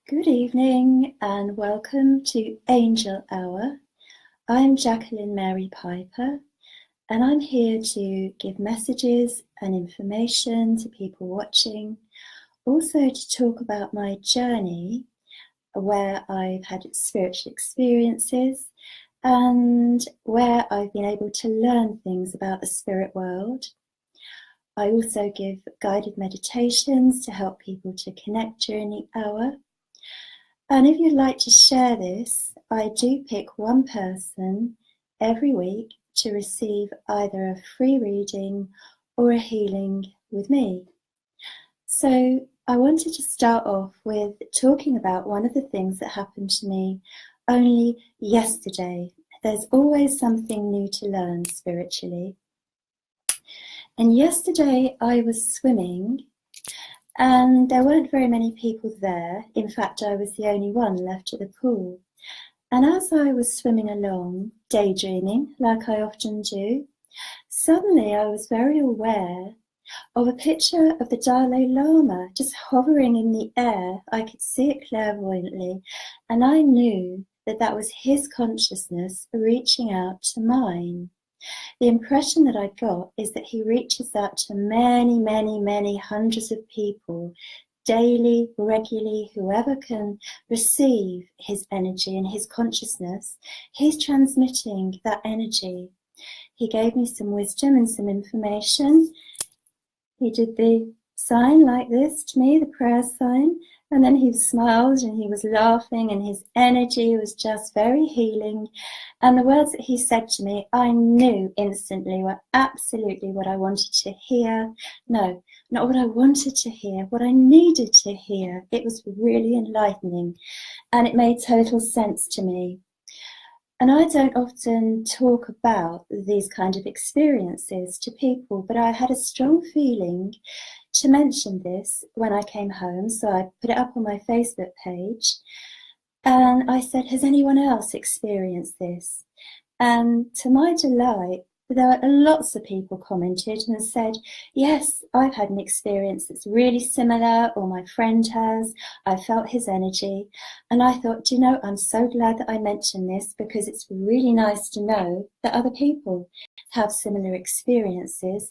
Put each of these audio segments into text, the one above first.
Good evening and welcome to Angel Hour. I'm Jacqueline Mary Piper and I'm here to give messages and information to people watching, also to talk about my journey where I've had spiritual experiences and where I've been able to learn things about the spirit world. I also give guided meditations to help people to connect during the hour. And if you'd like to share this, I do pick one person every week to receive either a free reading or a healing with me. So I wanted to start off with talking about one of the things that happened to me only yesterday. There's always something new to learn spiritually. And yesterday I was swimming and there weren't very many people there. In fact, I was the only one left at the pool. And as I was swimming along, daydreaming, like I often do, suddenly I was very aware of a picture of the Dalai Lama just hovering in the air. I could see it clairvoyantly, and I knew that that was his consciousness reaching out to mine. The impression that I got is that he reaches out to many, many, many hundreds of people daily, regularly, whoever can receive his energy and his consciousness, he's transmitting that energy. He gave me some wisdom and some information. He did the sign like this to me, the prayer sign, and then he smiled and he was laughing and his energy was just very healing. And the words that he said to me, I knew instantly were absolutely what I wanted to hear. No, not what I wanted to hear, what I needed to hear. It was really enlightening and it made total sense to me. And I don't often talk about these kind of experiences to people, but I had a strong feeling to mention this when I came home. So I put it up on my Facebook page and I said, has anyone else experienced this? And to my delight, there were lots of people commented and said, yes, I've had an experience that's really similar, or my friend has. I felt his energy. And I thought, do you know, I'm so glad that I mentioned this because it's really nice to know that other people have similar experiences.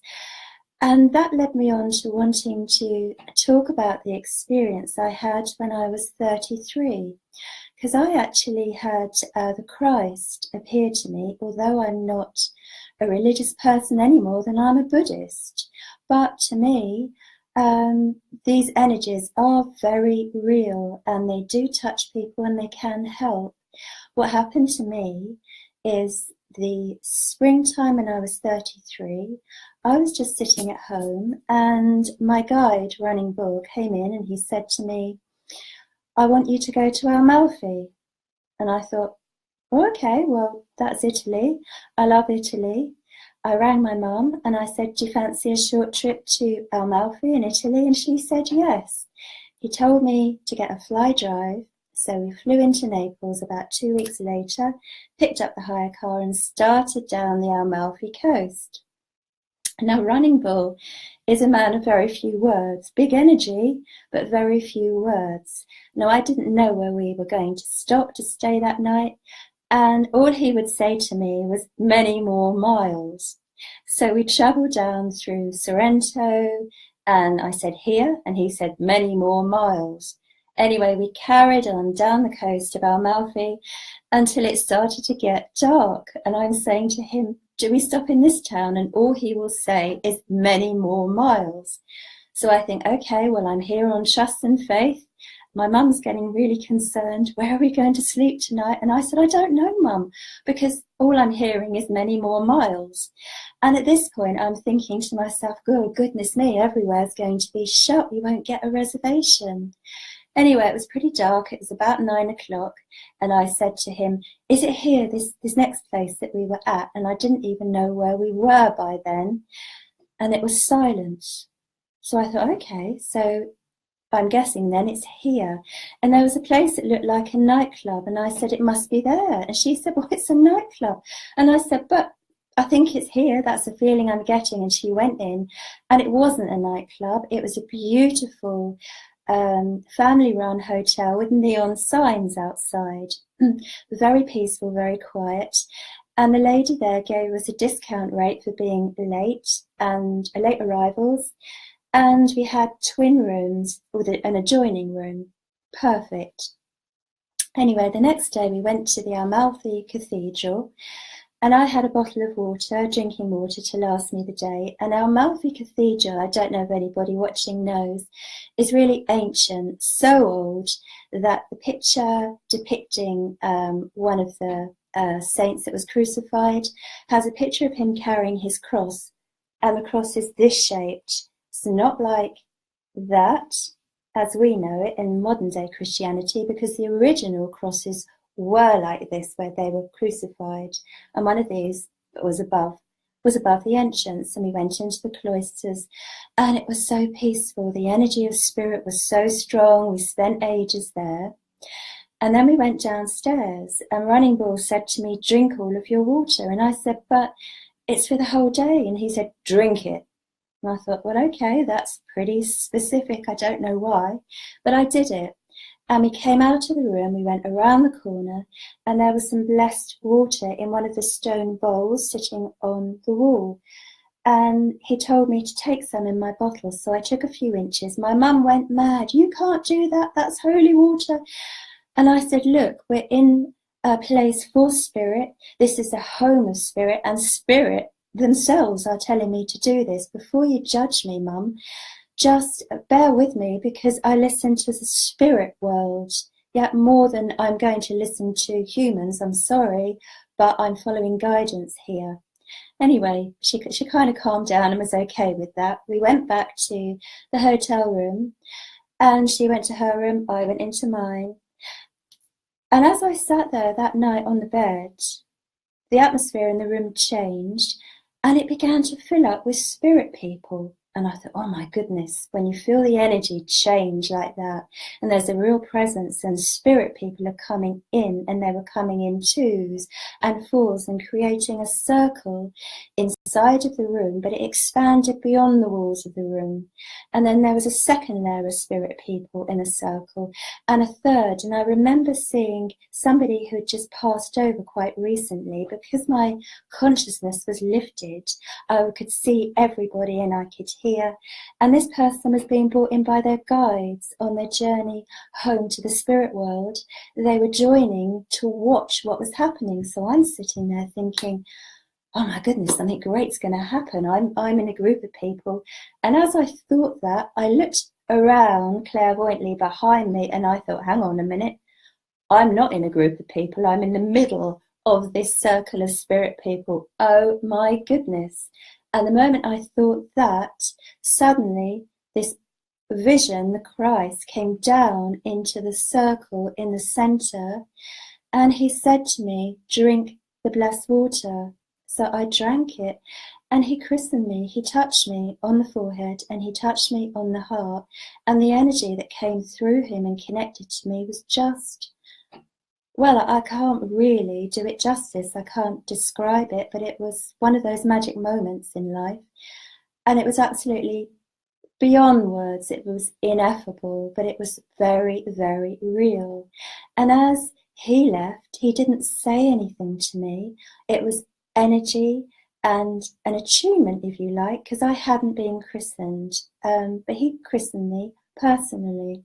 And that led me on to wanting to talk about the experience I had when I was 33. Because I actually had the Christ appear to me, although I'm not a religious person any more than I'm a Buddhist. But to me, these energies are very real and they do touch people and they can help. What happened to me is the springtime when I was 33, I was just sitting at home and my guide, Running Bull, came in and he said to me, I want you to go to Amalfi. And I thought, oh, okay, well, that's Italy. I love Italy. I rang my mum and I said, do you fancy a short trip to Amalfi in Italy? And she said, yes. He told me to get a fly drive. So we flew into Naples about 2 weeks later, picked up the hire car and started down the Amalfi coast. Now, Running Bull is a man of very few words, big energy, but very few words. Now, I didn't know where we were going to stop to stay that night, and all he would say to me was many more miles. So we travelled down through Sorrento, and I said here, and he said many more miles. Anyway, we carried on down the coast of Amalfi until it started to get dark, and I'm saying to him, do we stop in this town? And all he will say is many more miles. So I think, okay, well, I'm here on trust and faith. My mum's getting really concerned. Where are we going to sleep tonight? And I said, I don't know, Mum, because all I'm hearing is many more miles. And at this point, I'm thinking to myself, oh, goodness me, everywhere's going to be shut. You won't get a reservation. Anyway, it was pretty dark. It was about 9 o'clock. And I said to him, is it here, this next place that we were at? And I didn't even know where we were by then. And it was silence. So I thought, okay, so I'm guessing then it's here. And there was a place that looked like a nightclub. And I said, it must be there. And she said, well, it's a nightclub. And I said, but I think it's here. That's the feeling I'm getting. And she went in and it wasn't a nightclub. It was a beautiful family-run hotel with neon signs outside. Very peaceful, very quiet. And the lady there gave us a discount rate for being late and late arrivals. And we had twin rooms with an adjoining room. Perfect. Anyway, the next day we went to the Amalfi Cathedral, and I had a bottle of water, drinking water, to last me the day. And Amalfi Cathedral, I don't know if anybody watching knows, is really ancient, so old that the picture depicting one of the saints that was crucified has a picture of him carrying his cross, and the cross is this shaped. It's not like that as we know it in modern day Christianity, because the original crosses were like this, where they were crucified, and one of these was above the entrance. And we went into the cloisters, and it was so peaceful. The energy of spirit was so strong. We spent ages there. And then we went downstairs, and Running Bull said to me, drink all of your water. And I said, but it's for the whole day. And he said, drink it. And I thought, well, okay, that's pretty specific. I don't know why, but I did it. And we came out of the room, we went around the corner, and there was some blessed water in one of the stone bowls sitting on the wall. And he told me to take some in my bottle, so I took a few inches. My mum went mad. You can't do that, that's holy water. And I said, look, we're in a place for spirit. This is a home of spirit, and spirit themselves are telling me to do this. Before you judge me, Mum, just bear with me, because I listen to the spirit world, yet more than I'm going to listen to humans. I'm sorry, but I'm following guidance here. Anyway, she kind of calmed down and was okay with that. We went back to the hotel room, and she went to her room, I went into mine. And as I sat there that night on the bed, the atmosphere in the room changed, and it began to fill up with spirit people. And I thought, oh my goodness, when you feel the energy change like that, and there's a real presence, and spirit people are coming in, and they were coming in twos and fours and creating a circle inside of the room, but it expanded beyond the walls of the room. And then there was a second layer of spirit people in a circle, and a third. And I remember seeing somebody who had just passed over quite recently. Because my consciousness was lifted, I could see everybody and I could hear. And this person was being brought in by their guides on their journey home to the spirit world. They were joining to watch what was happening. So I'm sitting there thinking, oh my goodness, something great's going to happen. I'm in a group of people. And as I thought that, I looked around clairvoyantly behind me, and I thought, hang on a minute, I'm not in a group of people. I'm in the middle of this circle of spirit people. Oh my goodness. And the moment I thought that, suddenly this vision, the Christ, came down into the circle in the center, and he said to me, drink the blessed water. So I drank it, and he christened me. He touched me on the forehead, and he touched me on the heart, and the energy that came through him and connected to me was just, well, I can't really do it justice. I can't describe it, but it was one of those magic moments in life. And it was absolutely beyond words. It was ineffable, but it was very, very real. And as he left, he didn't say anything to me. It was energy and an attunement, if you like, because I hadn't been christened. But he christened me personally.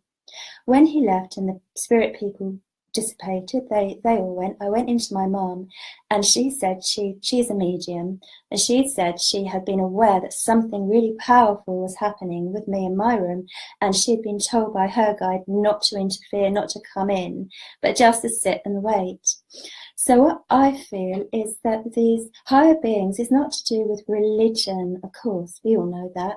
When he left and the spirit people dissipated, they all went. I went into my mum, and she said she's a medium, and she said she had been aware that something really powerful was happening with me in my room, and she had been told by her guide not to interfere, not to come in, but just to sit and wait. So what I feel is that these higher beings is not to do with religion, of course, we all know that,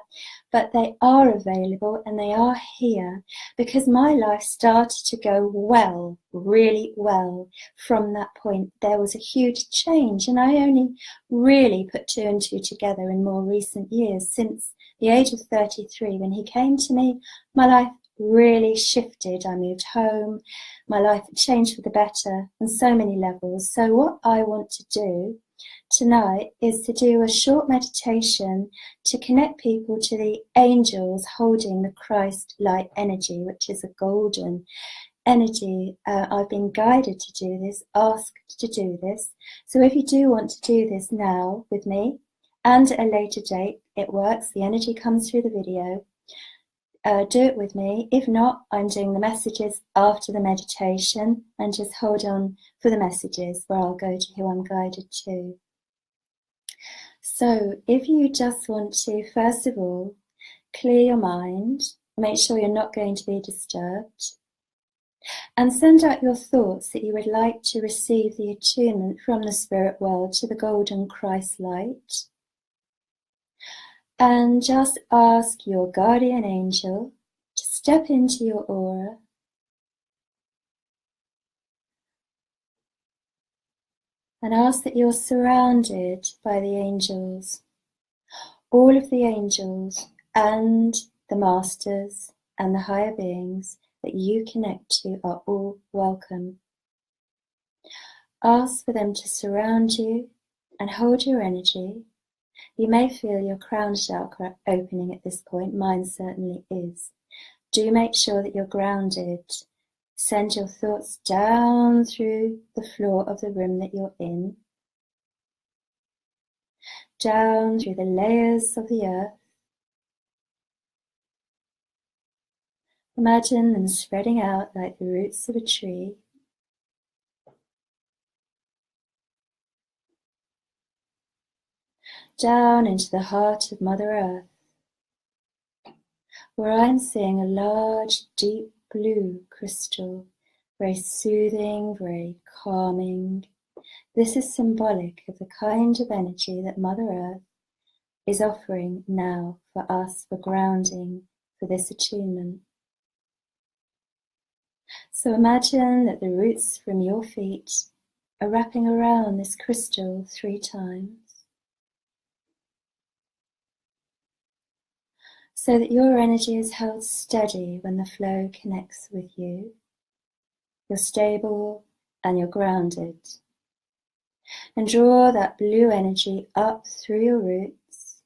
but they are available and they are here, because my life started to go well, really well. From that point, there was a huge change, and I only really put two and two together in more recent years. Since the age of 33, when he came to me, my life really shifted. I moved home, my life changed for the better on so many levels. So what I want to do tonight is to do a short meditation to connect people to the angels holding the Christ light energy, which is a golden energy. I've been guided to do this, asked to do this. So if you do want to do this now with me and at a later date, it works. The energy comes through the video. Do it with me. If not, I'm doing the messages after the meditation, and just hold on for the messages where I'll go to who I'm guided to. So if you just want to, first of all, clear your mind, make sure you're not going to be disturbed, and send out your thoughts that you would like to receive the attunement from the spirit world to the golden Christ light. And just ask your guardian angel to step into your aura and ask that you're surrounded by the angels. All of the angels and the masters and the higher beings that you connect to are all welcome. Ask for them to surround you and hold your energy. You may feel your crown chakra opening at this point. Mine certainly is. Do make sure that you're grounded. Send your thoughts down through the floor of the room that you're in, down through the layers of the earth. Imagine them spreading out like the roots of a tree. Down into the heart of Mother Earth, where I'm seeing a large, deep blue crystal, very soothing, very calming. This is symbolic of the kind of energy that Mother Earth is offering now for us, for grounding, for this attunement. So imagine that the roots from your feet are wrapping around this crystal 3 times, so that your energy is held steady when the flow connects with you. You're stable and you're grounded. And draw that blue energy up through your roots,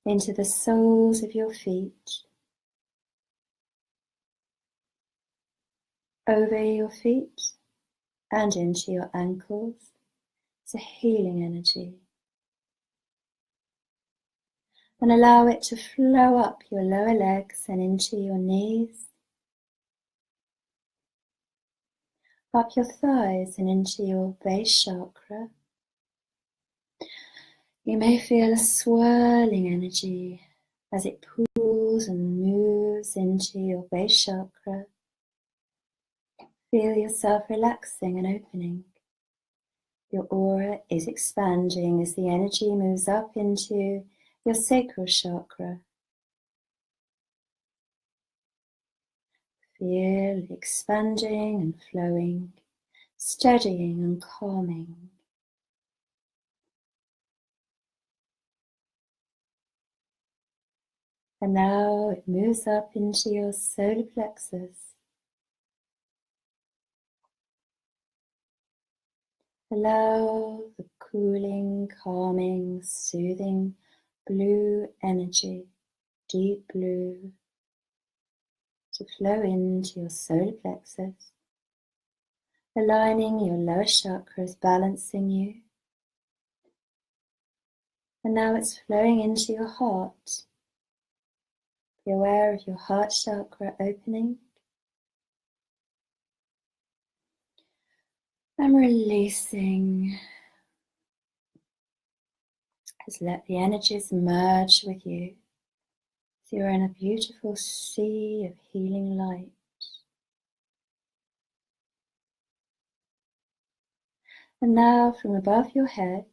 into the soles of your feet, over your feet and into your ankles. It's a healing energy. And allow it to flow up your lower legs and into your knees, up your thighs and into your base chakra. You may feel a swirling energy as it pulls and moves into your base chakra. Feel yourself relaxing and opening. Your aura is expanding as the energy moves up into your sacral chakra. Feel expanding and flowing, steadying and calming. And now it moves up into your solar plexus. Allow the cooling, calming, soothing blue energy, deep blue, to flow into your solar plexus, aligning your lower chakras, balancing you. And now it's flowing into your heart. Be aware of your heart chakra opening. And releasing. Just let the energies merge with you. So you're in a beautiful sea of healing light. And now from above your head,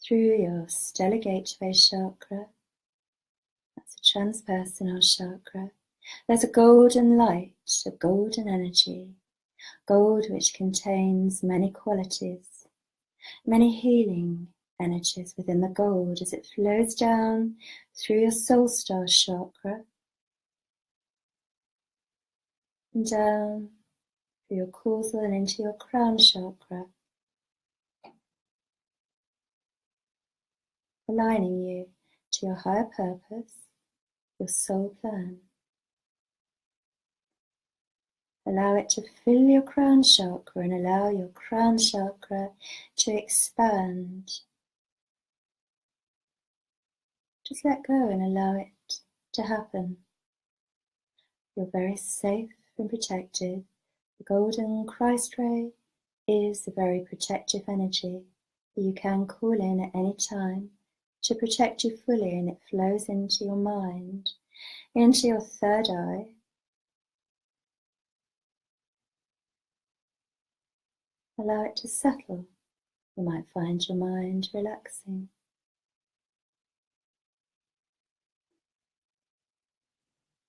through your stellar gateway chakra, that's a transpersonal chakra, there's a golden light, a golden energy, gold which contains many qualities, many healing energies within the gold as it flows down through your soul star chakra and down through your causal and into your crown chakra, aligning you to your higher purpose, your soul plan. Allow it to fill your crown chakra and allow your crown chakra to expand. Just let go and allow it to happen. You're very safe and protected. The golden Christ ray is the very protective energy that you can call in at any time to protect you fully, and it flows into your mind, into your third eye. Allow it to settle. You might find your mind relaxing.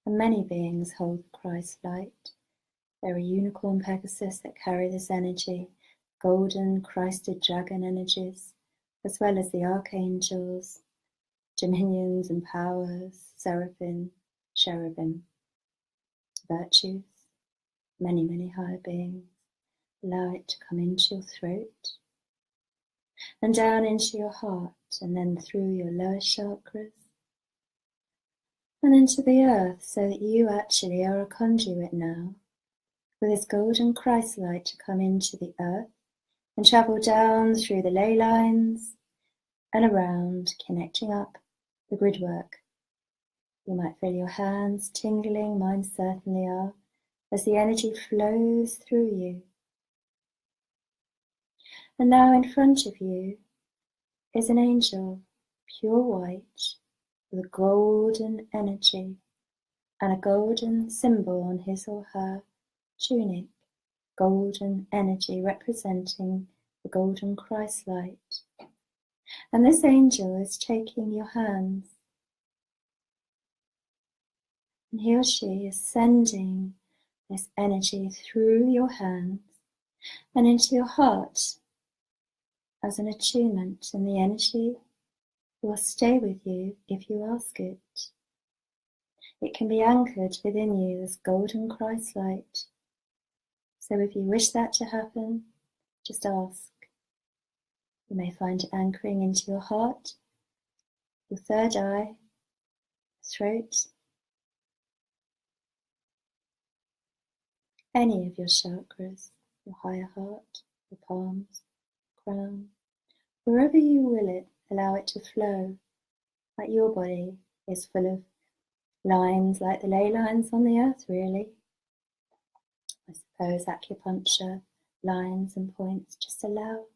And many beings hold the Christ light. There are unicorn Pegasus that carry this energy, golden Christed dragon energies, as well as the archangels, dominions and powers, seraphim, cherubim, virtues, many, many higher beings. Allow it to come into your throat and down into your heart, and then through your lower chakras and into the earth, so that you actually are a conduit now for this golden Christ light to come into the earth and travel down through the ley lines and around, connecting up the grid work. You might feel your hands tingling, mine certainly are, as the energy flows through you. And now in front of you is an angel, pure white, with a golden energy and a golden symbol on his or her tunic, golden energy representing the golden Christ light. And this angel is taking your hands, and he or she is sending this energy through your hands and into your heart as an attunement, and the energy will stay with you if you ask it. It can be anchored within you as golden Christ light. So if you wish that to happen, just ask. You may find it anchoring into your heart, your third eye, throat, any of your chakras, your higher heart, your palms, crown, wherever you will it, allow it to flow, like your body is full of lines, like the ley lines on the earth, really. I suppose acupuncture, lines and points, just allow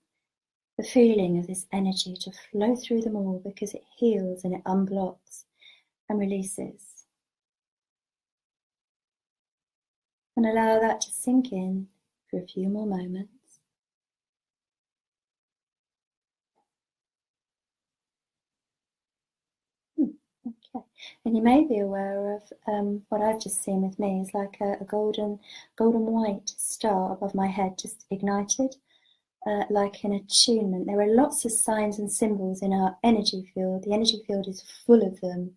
the feeling of this energy to flow through them all, because it heals and it unblocks and releases. And allow that to sink in for a few more moments. Okay, and you may be aware of what I've just seen with me is like a golden white star above my head, just ignited, like an attunement. There are lots of signs and symbols in our energy field. The energy field is full of them.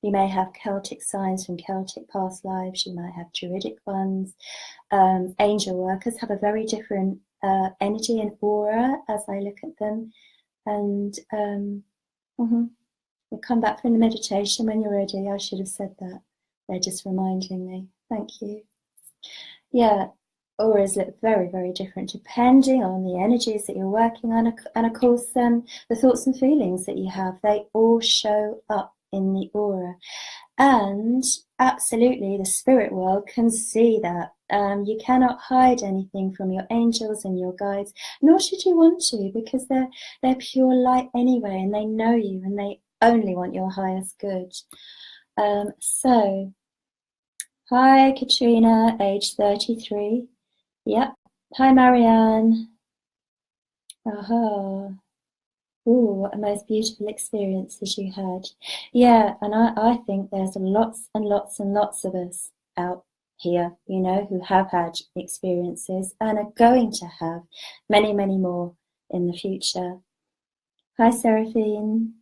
You may have Celtic signs from Celtic past lives. You might have Druidic ones. Angel workers have a very different energy and aura as I look at them. And We'll come back from the meditation when you're ready. I should have said that. They're just reminding me. Thank you. Yeah, auras look very, very different depending on the energies that you're working on, and of course the thoughts and feelings that you have. They all show up in the aura, and absolutely the spirit world can see that. You cannot hide anything from your angels and your guides, nor should you want to, because they're pure light anyway, and they know you, and they only want your highest good. So, hi Katrina, age 33. Yep. Hi Marianne. Aha. Ooh, what a most beautiful experiences you had. Yeah, and I think there's lots and lots and lots of us out here, you know, who have had experiences and are going to have many, many more in the future. Hi Seraphine.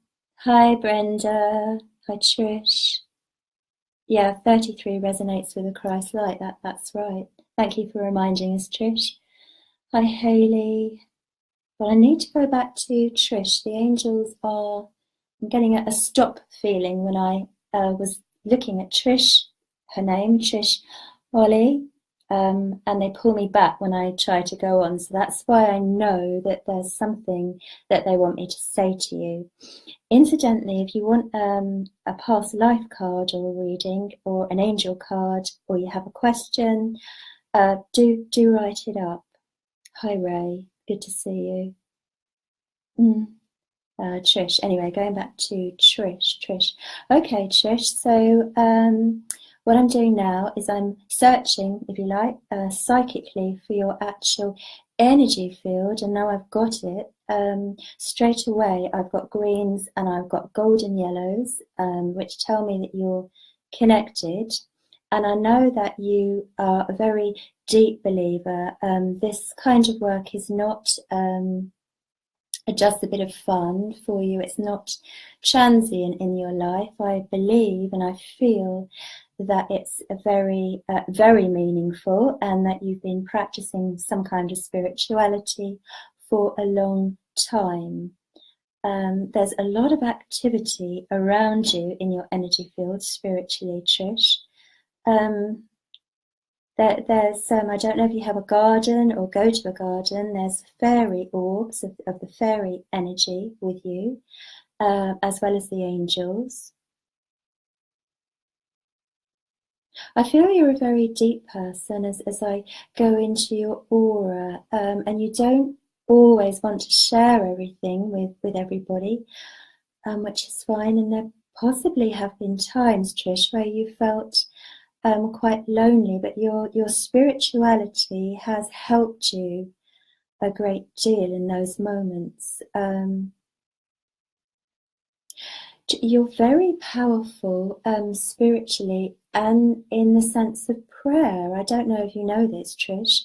Hi Brenda. Hi Trish. Yeah, 33 resonates with the Christ light. That's right. Thank you for reminding us, Trish. Hi, Hayley. Well, I need to go back to Trish. The angels are... I'm getting a stop feeling when I was looking at Trish, her name, Trish Holly, and they pull me back when I try to go on. So that's why I know that there's something that they want me to say to you. Incidentally, if you want a past life card or a reading or an angel card, or you have a question, do write it up. Hi, Ray. Good to see you. Trish. Anyway, going back to Trish. Okay, Trish. So what I'm doing now is I'm searching, if you like, psychically for your actual energy field, and now I've got it. Straight away, I've got greens and I've got golden yellows, which tell me that you're connected. And I know that you are a very deep believer. This kind of work is not just a bit of fun for you. It's not transient in your life. I believe and I feel that it's a very, very meaningful, and that you've been practicing some kind of spirituality for a long time. There's a lot of activity around you in your energy field spiritually, Trish. There's I don't know if you have a garden or go to a garden. There's fairy orbs of the fairy energy with you, as well as the angels. I feel you're a very deep person as I go into your aura, and you don't always want to share everything with everybody, which is fine. And there possibly have been times, Trish, where you felt quite lonely, but your spirituality has helped you a great deal in those moments. You're very powerful spiritually, and in the sense of prayer. I don't know if you know this, Trish,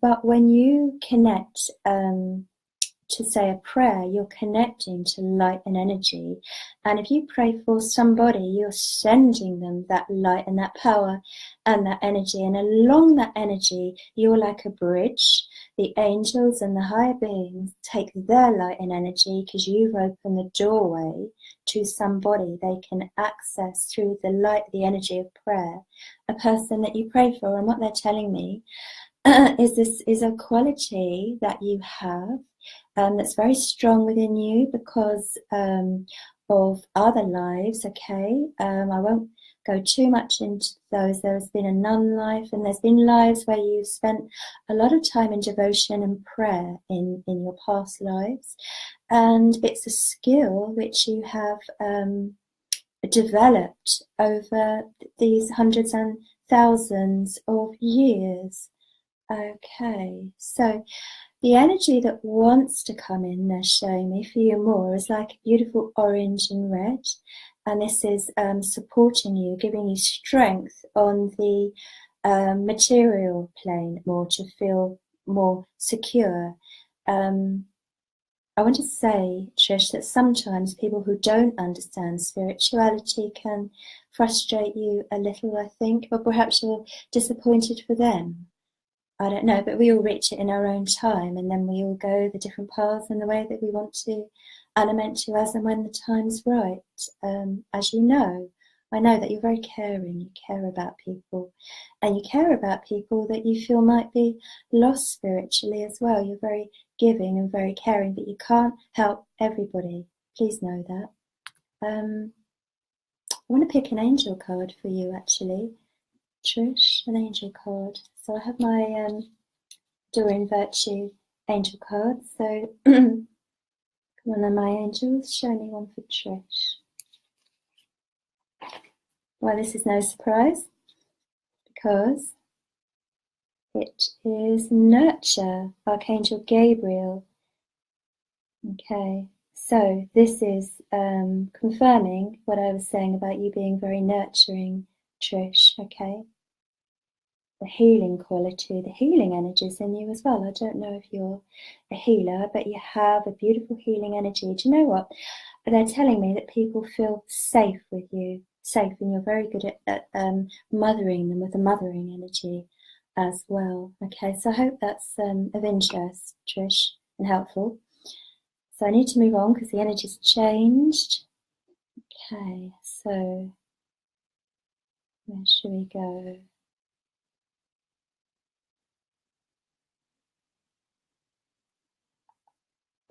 but when you connect to say a prayer, you're connecting to light and energy. And if you pray for somebody, you're sending them that light and that power and that energy. And along that energy, you're like a bridge. The angels and the higher beings take their light and energy because you've opened the doorway to somebody they can access through the light, the energy of prayer, a person that you pray for. And what they're telling me is a quality that you have that's very strong within you because of other lives. Okay, I won't go too much into those. There has been a nun life, and there's been lives where you've spent a lot of time in devotion and prayer in your past lives, and it's a skill which you have developed over these hundreds and thousands of years. Okay, so the energy that wants to come in, they're showing me for you more, is like beautiful orange and red. And this is supporting you, giving you strength on the material plane more to feel more secure. I want to say, Trish, that sometimes people who don't understand spirituality can frustrate you a little, I think, or perhaps you're disappointed for them. I don't know, but we all reach it in our own time, and then we all go the different paths in the way that we want to, and are meant to, as and when the time's right. As you know, I know that you're very caring. You care about people, and you care about people that you feel might be lost spiritually as well. You're very giving and very caring, but you can't help everybody. Please know that. I want to pick an angel card for you, actually. Trish, an angel card. So I have my Doreen Virtue angel card. So come on then, my angels, show me one for Trish. Well, this is no surprise because it is Nurture, Archangel Gabriel. Okay, so this is confirming what I was saying about you being very nurturing, Trish. Okay. The healing quality, the healing energies in you as well. I don't know if you're a healer, but you have a beautiful healing energy. Do you know what? They're telling me that people feel safe with you, safe, and you're very good at mothering them with the mothering energy. as well. Okay, so I hope that's of interest, Trish, and helpful. So I need to move on because the energy's changed. Okay, so where should we go?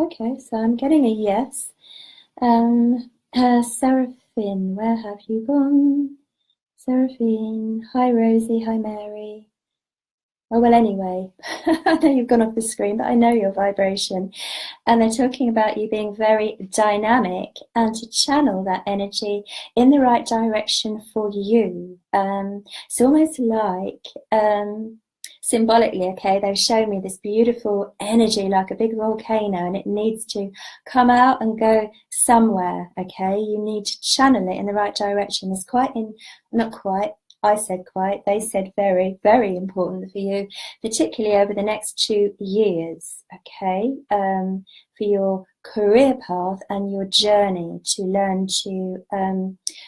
Okay, so I'm getting a yes. Seraphine, where have you gone? Seraphine, hi Rosie, hi Mary. Oh, well, anyway, I know you've gone off the screen, but I know your vibration. And they're talking about you being very dynamic and to channel that energy in the right direction for you. It's almost like symbolically, okay, they've shown me this beautiful energy like a big volcano, and it needs to come out and go somewhere, okay? You need to channel it in the right direction. It's not quite. I said quite, they said very, very important for you, particularly over the next 2 years, okay, for your career path and your journey to learn to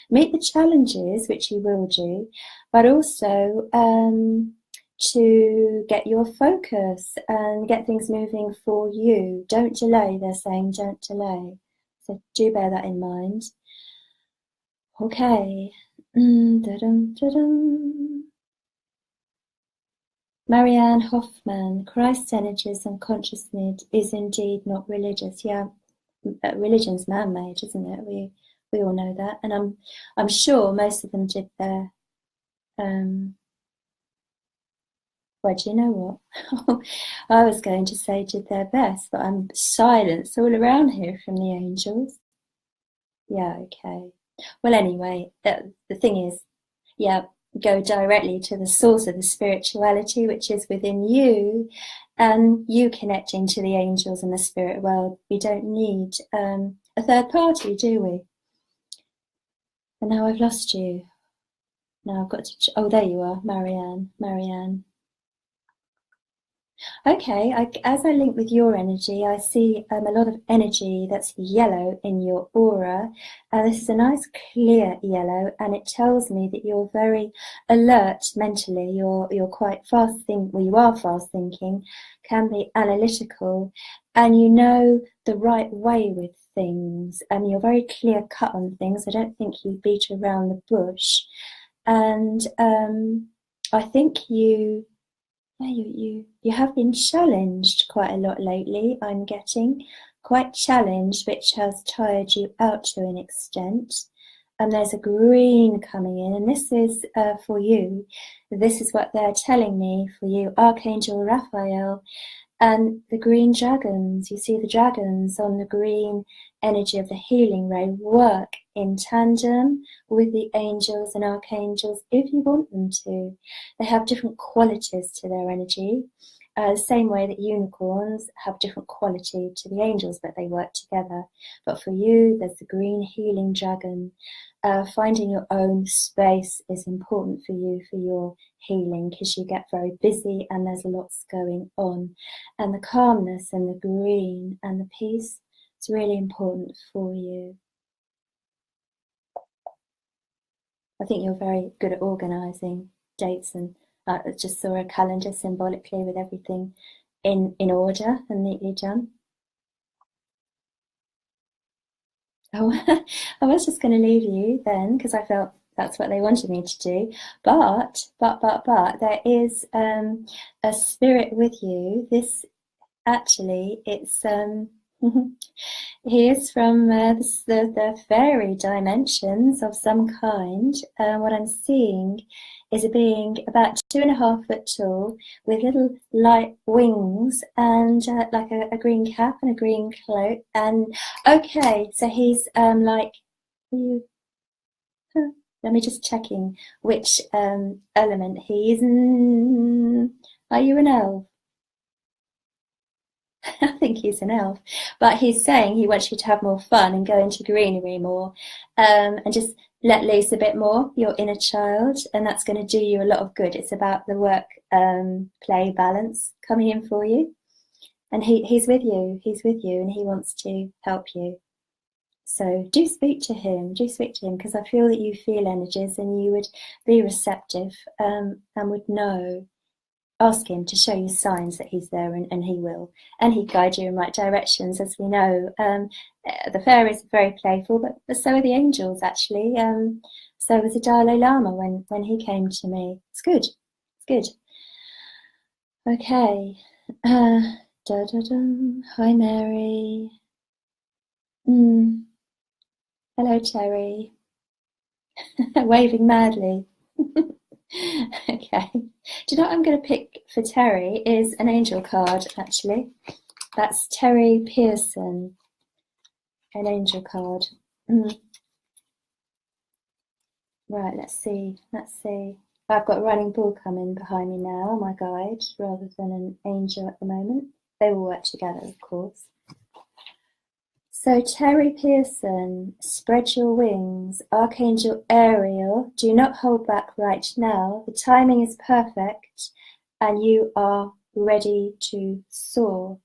meet the challenges, which you will do, but also to get your focus and get things moving for you. Don't delay, they're saying, don't delay. So do bear that in mind. Okay. Marianne Hoffman, Christ's energies and consciousness is indeed not religious. Yeah, religion's man-made, isn't it? We all know that, and I'm sure most of them did their. Well, do you know what? I was going to say did their best, but I'm silence all around here from the angels. Yeah, okay. Well, anyway, the thing is, yeah, go directly to the source of the spirituality, which is within you, and you connecting to the angels and the spirit world. We don't need a third party, do we? And now I've lost you. Now I've got to. Oh, there you are, Marianne. Marianne. Okay, as I link with your energy, I see a lot of energy that's yellow in your aura. This is a nice clear yellow, and it tells me that you're very alert mentally. You're quite well, you are fast thinking, can be analytical, and you know the right way with things, and you're very clear cut on things. I don't think you beat around the bush, and I think you have been challenged quite a lot lately, I'm getting. Quite challenged, which has tired you out to an extent. And there's a green coming in, and this is for you. This is what they're telling me for you, Archangel Raphael. And the green dragons, you see the dragons on the green energy of the healing ray work in tandem with the angels and archangels if you want them to. They have different qualities to their energy, the same way that unicorns have different quality to the angels, but they work together. But for you, there's the green healing dragon. Finding your own space is important for you for your healing, because you get very busy and there's lots going on. And the calmness and the green and the peace is really important for you. I think you're very good at organising dates, and I just saw a calendar symbolically with everything in order and neatly done. Oh, I was just going to leave you then because I felt that's what they wanted me to do. But there is a spirit with you. This actually, it's he is from the fairy dimensions of some kind. What I'm seeing is a being about 2.5 foot tall with little light wings and like a green cap and a green cloak. And okay, so he's like, you, let me just checking which element he's. Are you an elf? I think he's an elf, but he's saying he wants you to have more fun and go into greenery more, and just let loose a bit more your inner child, and that's going to do you a lot of good. It's about the work play balance coming in for you, and he's with you. He's with you, and he wants to help you. So do speak to him. Do speak to him, because I feel that you feel energies, and you would be receptive and would know ask him to show you signs that he's there, and he will. And he'd guide you in right directions, as we know. The fairies are very playful, but so are the angels, actually. So was the Dalai Lama when he came to me. It's good. It's good. Okay. Hi, Mary. Hello, Terry. Waving madly. Okay. Do you know what I'm going to pick for Terry is an angel card, actually. That's Terry Pearson, an angel card. Right, let's see. I've got a running bull coming behind me now, my guide, rather than an angel at the moment. They will work together, of course. So Terry Pearson, spread your wings. Archangel Ariel, do not hold back right now. The timing is perfect and you are ready to soar.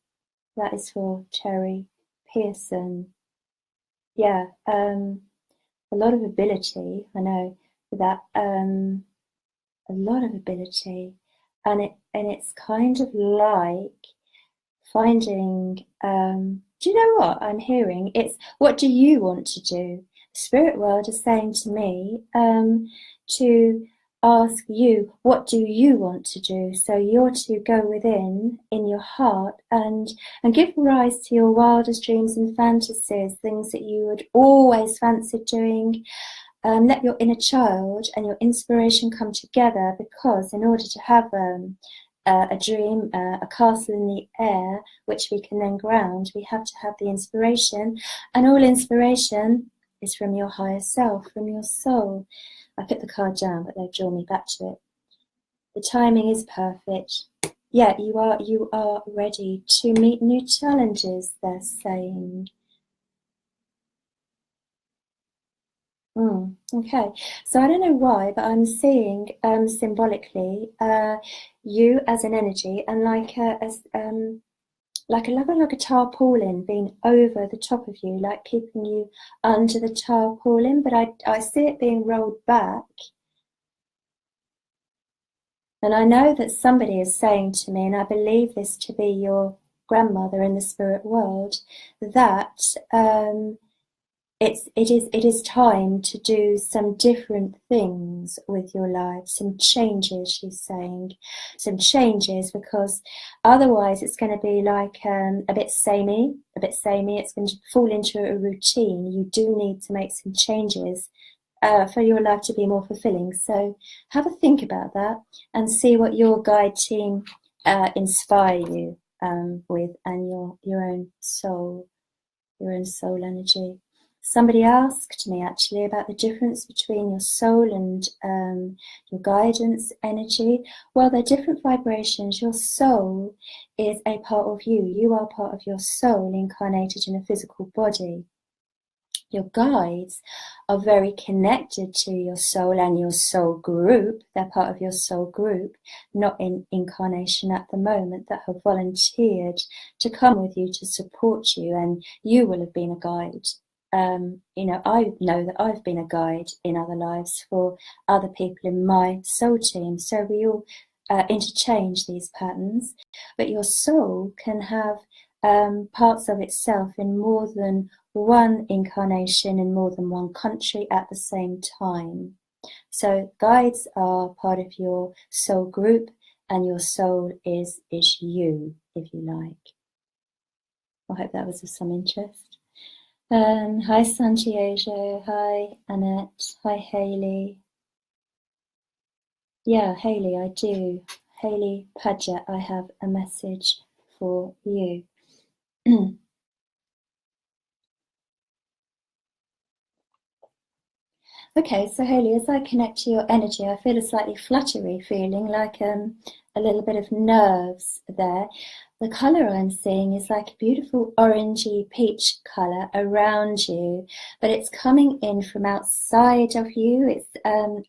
That is for Terry Pearson. Yeah, a lot of ability, I know that, a lot of ability, and it's kind of like finding, do you know what I'm hearing? It's, what do you want to do? The spirit world is saying to me, to ask you, what do you want to do? So you're to go within in your heart and give rise to your wildest dreams and fantasies, things that you would always fancy doing. Let your inner child and your inspiration come together, because in order to have a dream, a castle in the air, which we can then ground, we have to have the inspiration, and all inspiration is from your higher self, from your soul. I put the card down, but they've drawn me back to it. The timing is perfect. Yeah, you are ready to meet new challenges, they're saying. Okay, so I don't know why, but I'm seeing symbolically you as an energy, and like a tarpaulin being over the top of you, like keeping you under the tarpaulin, but I see it being rolled back. And I know that somebody is saying to me, and I believe this to be your grandmother in the spirit world, that it is time to do some different things with your life, some changes, she's saying, some changes, because otherwise it's going to be like a bit samey, it's going to fall into a routine. You do need to make some changes for your life to be more fulfilling. So have a think about that and see what your guide team inspire you with, and your own soul energy. Somebody asked me actually about the difference between your soul and your guidance energy. Well, they're different vibrations. Your soul is a part of you. You are part of your soul incarnated in a physical body. Your guides are very connected to your soul and your soul group. They're part of your soul group, not in incarnation at the moment, that have volunteered to come with you to support you, and you will have been a guide. I know that I've been a guide in other lives for other people in my soul team, so we all interchange these patterns. But your soul can have parts of itself in more than one incarnation, in more than one country at the same time. So guides are part of your soul group, and your soul is you, if you like. I hope that was of some interest. Hi Santiago, hi Annette, hi Hayley. Yeah, Hayley, I do. Hayley Padgett, I have a message for you. Okay, so Hayley, as I connect to your energy, I feel a slightly fluttery feeling, like a little bit of nerves there. The colour I'm seeing is like a beautiful orangey peach colour around you, but it's coming in from outside of you. It's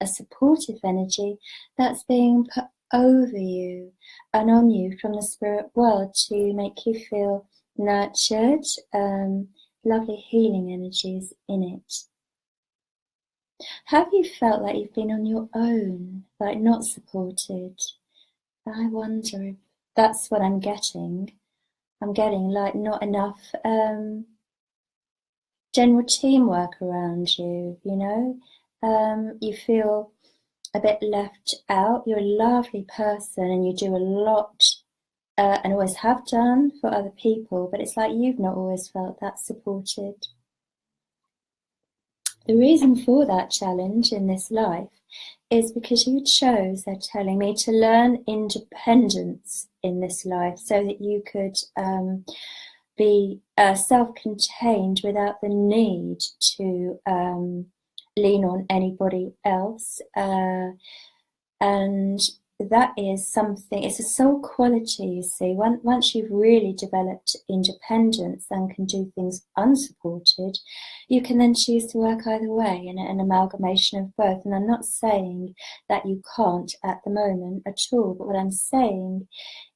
a supportive energy that's being put over you and on you from the spirit world to make you feel nurtured, lovely healing energies in it. Have you felt like you've been on your own, like not supported? I wonder if that's what I'm getting. I'm getting like not enough general teamwork around you, you know? You feel a bit left out. You're a lovely person and you do a lot and always have done for other people, but it's like you've not always felt that supported. The reason for that challenge in this life is because you chose, they're telling me, to learn independence in this life so that you could be self-contained without the need to lean on anybody else. And that is something, it's a soul quality, you see. Once you've really developed independence and can do things unsupported, you can then choose to work either way in an amalgamation of both. And I'm not saying that you can't at the moment at all, but what I'm saying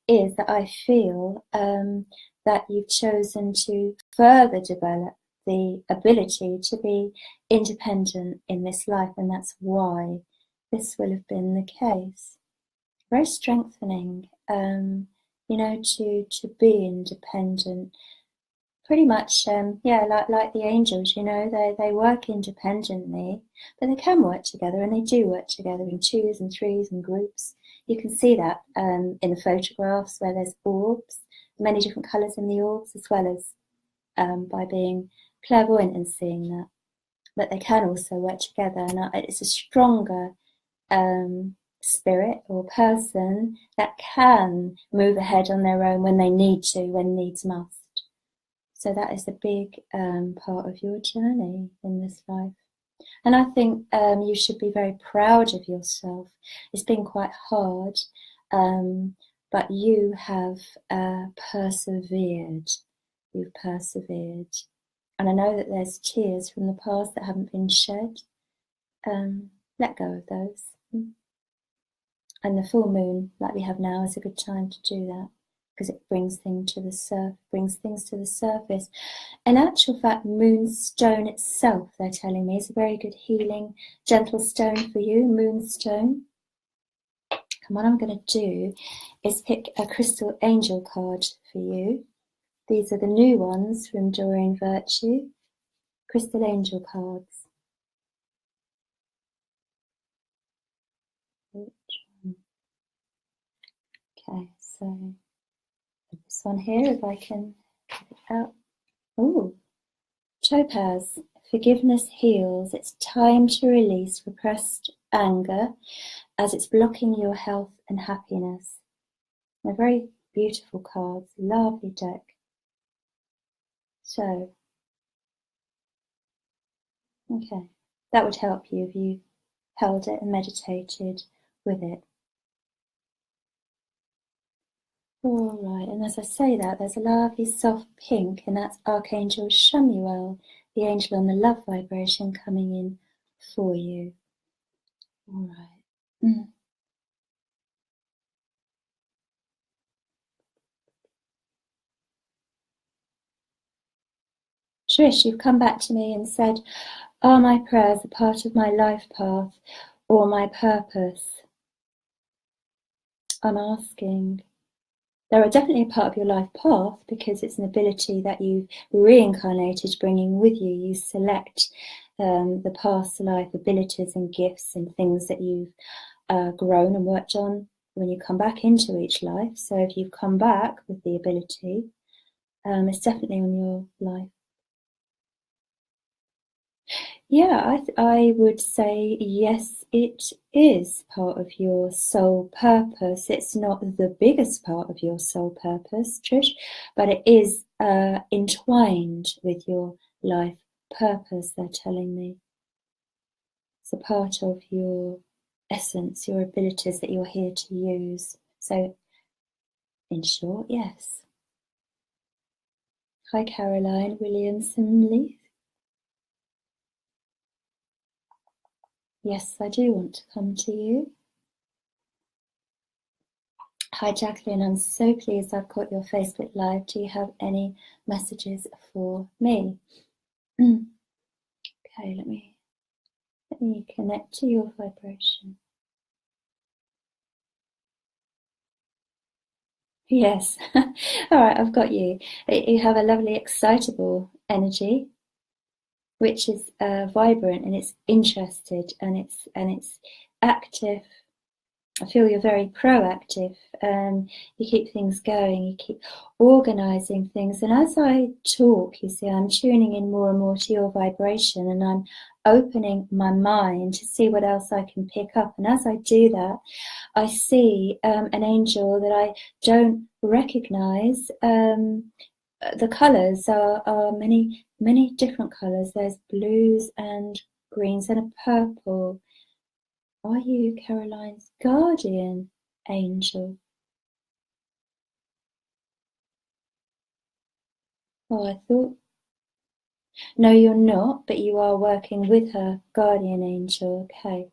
is that I feel that you've chosen to further develop the ability to be independent in this life, and that's why this will have been the case. Very strengthening, you know, to be independent. Pretty much, yeah, like the angels, you know, they work independently, but they can work together, and they do work together in twos and threes and groups. You can see that in the photographs where there's orbs, many different colours in the orbs, as well as by being clairvoyant and seeing that. But they can also work together, and it's a stronger spirit or person that can move ahead on their own when they need to, when needs must. So that is a big part of your journey in this life. And I think you should be very proud of yourself. It's been quite hard, but you have persevered. You've persevered. And I know that there's tears from the past that haven't been shed. Let go of those. And the full moon, like we have now, is a good time to do that, because it brings things to the surface. In actual fact, moonstone itself, they're telling me, is a very good healing, gentle stone for you, moonstone. And what I'm going to do is pick a crystal angel card for you. These are the new ones from Doreen Virtue, crystal angel cards. Okay, so this one here, if I can get it out. Ooh, Topaz, forgiveness heals. It's time to release repressed anger as it's blocking your health and happiness. They're very beautiful cards, lovely deck. So, okay, that would help you if you held it and meditated with it. All right, and as I say that, there's a lovely soft pink, and that's Archangel Chamuel, the angel on the love vibration, coming in for you. All right. Trish, you've come back to me and said, are my prayers a part of my life path or my purpose? I'm asking. They're definitely a part of your life path, because it's an ability that you've reincarnated bringing with you. You select the past life abilities and gifts and things that you've grown and worked on when you come back into each life. So if you've come back with the ability, it's definitely on your life. Yeah, I would say yes, it is part of your soul purpose. It's not the biggest part of your soul purpose, Trish, but it is entwined with your life purpose, they're telling me. It's a part of your essence, your abilities that you're here to use. So, in short, yes. Hi, Caroline Williamson-Leith. Yes, I do want to come to you. Hi, Jacqueline. I'm so pleased I've caught your Facebook Live. Do you have any messages for me? Okay, let me connect to your vibration. Yes. All right, I've got you. You have a lovely, excitable energy, which is vibrant and it's interested and it's active. I feel you're very proactive. You keep things going, you keep organizing things. And as I talk, you see, I'm tuning in more and more to your vibration and I'm opening my mind to see what else I can pick up. And as I do that, I see an angel that I don't recognize. The colours are many, many different colours. There's blues and greens and a purple. Are you Caroline's guardian angel? Oh, I thought. No, you're not, but you are working with her guardian angel. Okay.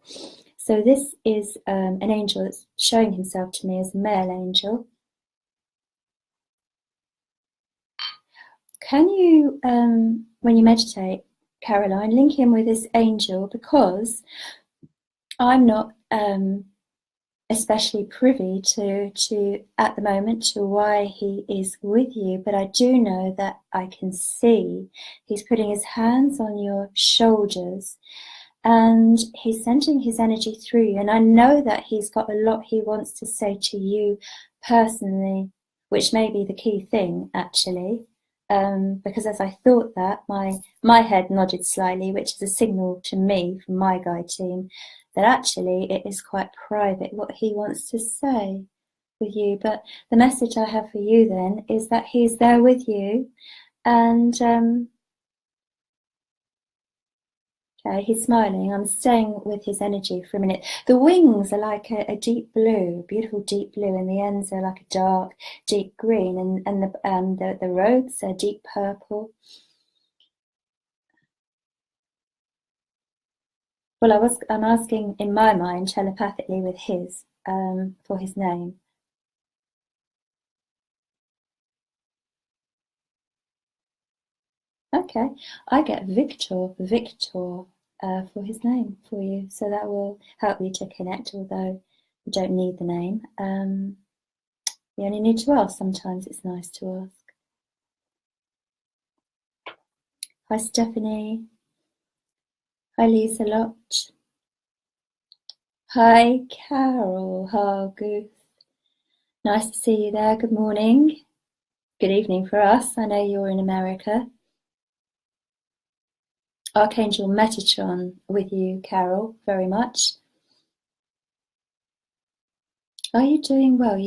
So this is an angel that's showing himself to me as a male angel. Can you, when you meditate, Caroline, link in with this angel, because I'm not especially privy to at the moment to why he is with you, but I do know that I can see he's putting his hands on your shoulders and he's sending his energy through you, and I know that he's got a lot he wants to say to you personally, which may be the key thing actually. Because as I thought that, my head nodded slightly, which is a signal to me from my guide team that actually it is quite private what he wants to say with you. But the message I have for you then is that he's there with you, and okay, he's smiling. I'm staying with his energy for a minute. The wings are like a deep blue, beautiful deep blue, and the ends are like a dark, deep green, and the robes are deep purple. Well, I'm asking in my mind telepathically with his for his name. Okay, I get Victor for his name for you, so that will help you to connect. Although you don't need the name, you only need to ask. Sometimes it's nice to ask. Hi, Stephanie. Hi, Lisa Lodge. Hi, Carol Harguth. Nice to see you there. Good morning. Good evening for us. I know you're in America. Archangel Metatron with you, Carol, very much. Are you doing well?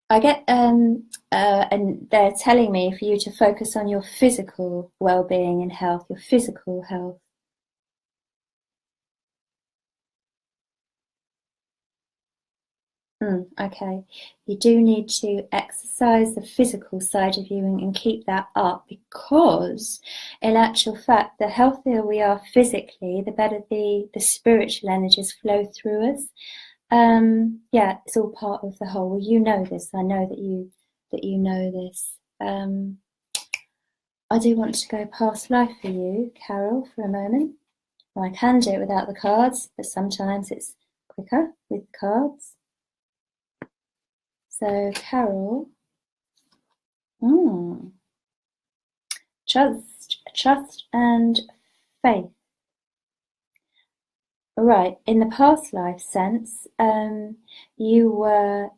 I get and they're telling me for you to focus on your physical well-being and health, your physical health. Okay, you do need to exercise the physical side of you and keep that up, because in actual fact, the healthier we are physically, the better the spiritual energies flow through us. Yeah, it's all part of the whole. Well, you know this. I know that you know this. I do want to go past life for you, Carol, for a moment. Well, I can do it without the cards, but sometimes it's quicker with cards. So, Carol, trust and faith. Right, in the past life sense, you were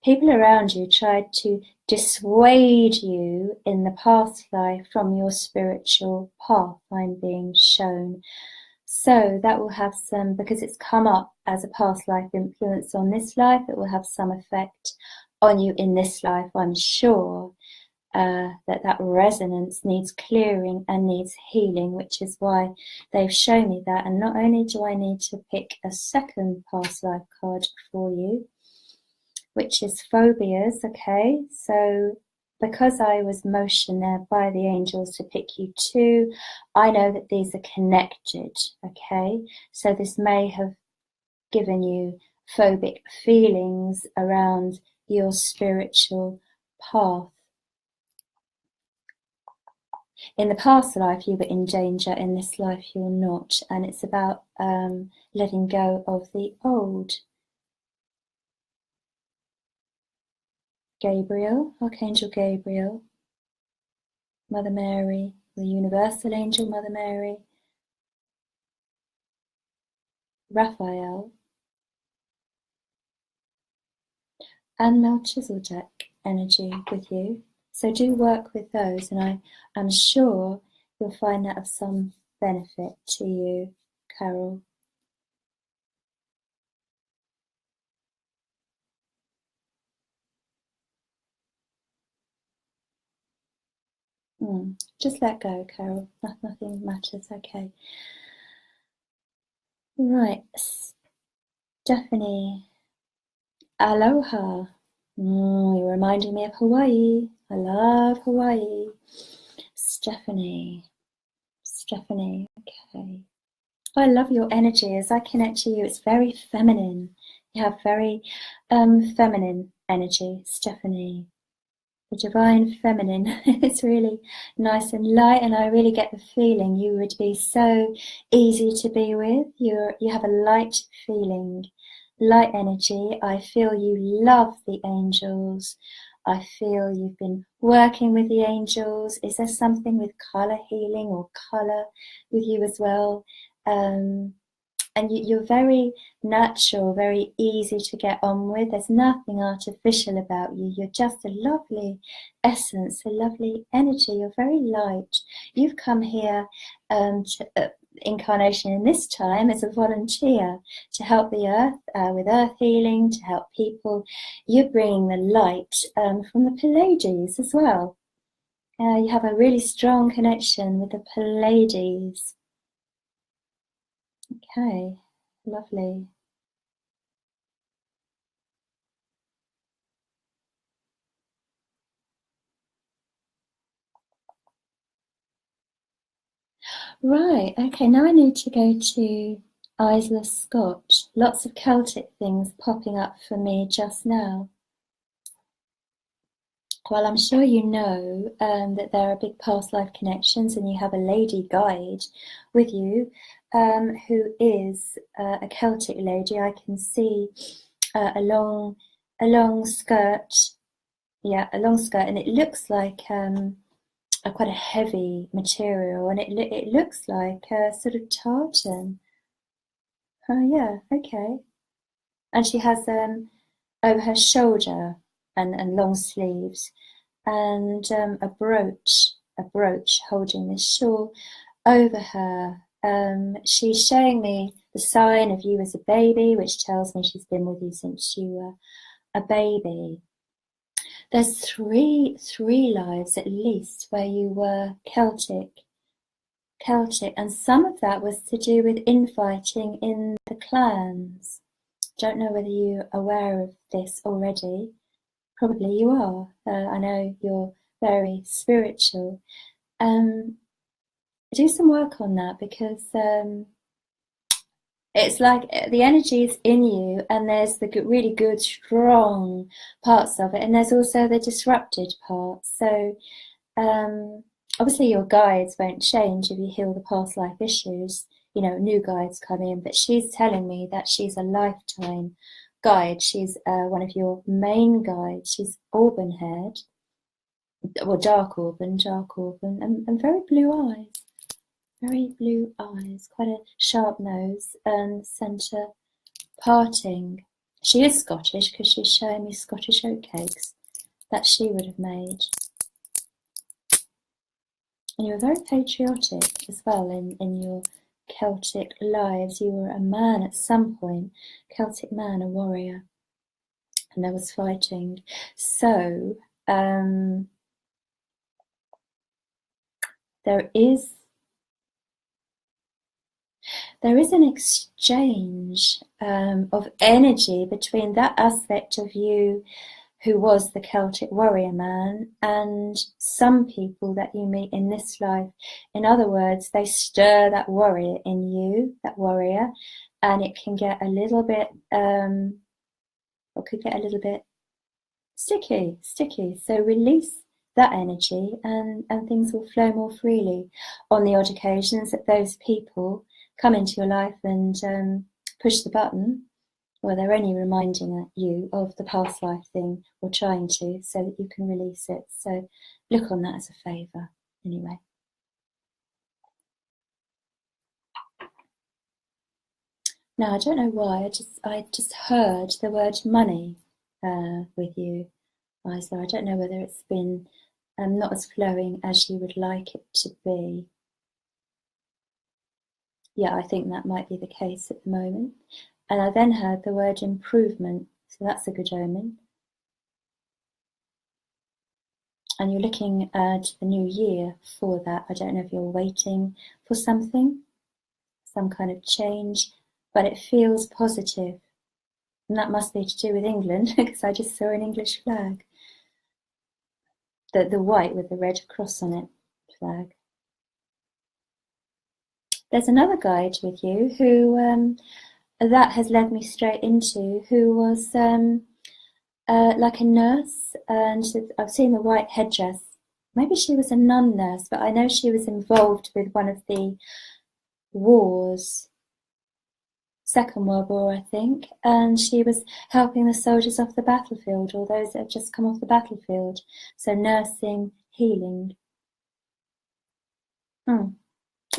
people around you tried to dissuade you in the past life from your spiritual path. I'm being shown. So that will have some, because it's come up as a past life influence on this life, it will have some effect on you in this life. I'm sure that resonance needs clearing and needs healing, which is why they've shown me that. And not only do I need to pick a second past life card for you, which is phobias, okay? So because I was motioned there by the angels to pick you two, I know that these are connected, okay? So this may have given you phobic feelings around your spiritual path. In the past life, you were in danger. In this life, you're not. And it's about letting go of the old. Gabriel, Archangel Gabriel, Mother Mary, the Universal Angel Mother Mary, Raphael, and Melchizedek energy with you. So do work with those, and I'm sure you'll find that of some benefit to you, Carol. Just let go, Carol. Nothing matters, okay. Right, Stephanie. Aloha. You're reminding me of Hawaii. I love Hawaii. Stephanie, okay. Oh, I love your energy. As I connect to you, it's very feminine. You have very feminine energy, Stephanie. The divine feminine. It's really nice and light, and I really get the feeling you would be so easy to be with. You have a light feeling, light energy. I feel you love the angels. I feel you've been working with the angels. Is there something with color healing or color with you as well? And you're very natural, very easy to get on with. There's nothing artificial about you. You're just a lovely essence, a lovely energy. You're very light. You've come here incarnation in this time as a volunteer to help the earth with earth healing, to help people. You're bringing the light from the Pleiades as well. You have a really strong connection with the Pleiades. Okay, lovely. Right, okay, now I need to go to Isla Scott. Lots of Celtic things popping up for me just now. Well, I'm sure you know that there are big past life connections, and you have a lady guide with you who is a Celtic lady. I can see a long skirt, yeah, a long skirt, and it looks like quite a heavy material, and it looks like a sort of tartan. Oh yeah, okay. And she has over her shoulder and long sleeves, and a brooch holding this shawl over her. She's showing me the sign of you as a baby, which tells me she's been with you since you were a baby. There's three lives at least where you were Celtic, and some of that was to do with infighting in the clans. Don't know whether you're aware of this already. Probably you are. I know you're very spiritual. Do some work on that, because it's like the energy is in you, and there's the really good, strong parts of it, and there's also the disrupted parts. So obviously your guides won't change if you heal the past life issues. You know, new guides come in, but she's telling me that she's a lifetime guide. She's one of your main guides. She's auburn haired, well, dark auburn, and very blue eyes. Very blue eyes, quite a sharp nose, and centre parting. She is Scottish because she's showing me Scottish oatcakes that she would have made. And you were very patriotic as well in your Celtic lives. You were a man at some point, Celtic man, a warrior, and there was fighting. So there is an exchange of energy between that aspect of you who was the Celtic warrior man and some people that you meet in this life. In other words, they stir that warrior in you, that warrior, and it can get a little bit, sticky. So release that energy, and things will flow more freely. On the odd occasions that those people come into your life and push the button, Well, they're only reminding you of the past life thing, or trying to, so that you can release it. So look on that as a favour, anyway. Now, I don't know why, I just heard the word money with you, Isla. I don't know whether it's been not as flowing as you would like it to be. Yeah, I think that might be the case at the moment. And I then heard the word improvement, so that's a good omen. And you're looking to the new year for that. I don't know if you're waiting for something, some kind of change, but it feels positive. And that must be to do with England, because I just saw an English flag. The white with the red cross on it flag. There's another guide with you who that has led me straight into, who was like a nurse, and I've seen the white headdress. Maybe she was a nun nurse, but I know she was involved with one of the wars, Second World War, I think, and she was helping the soldiers off the battlefield, or those that have just come off the battlefield. So nursing, healing.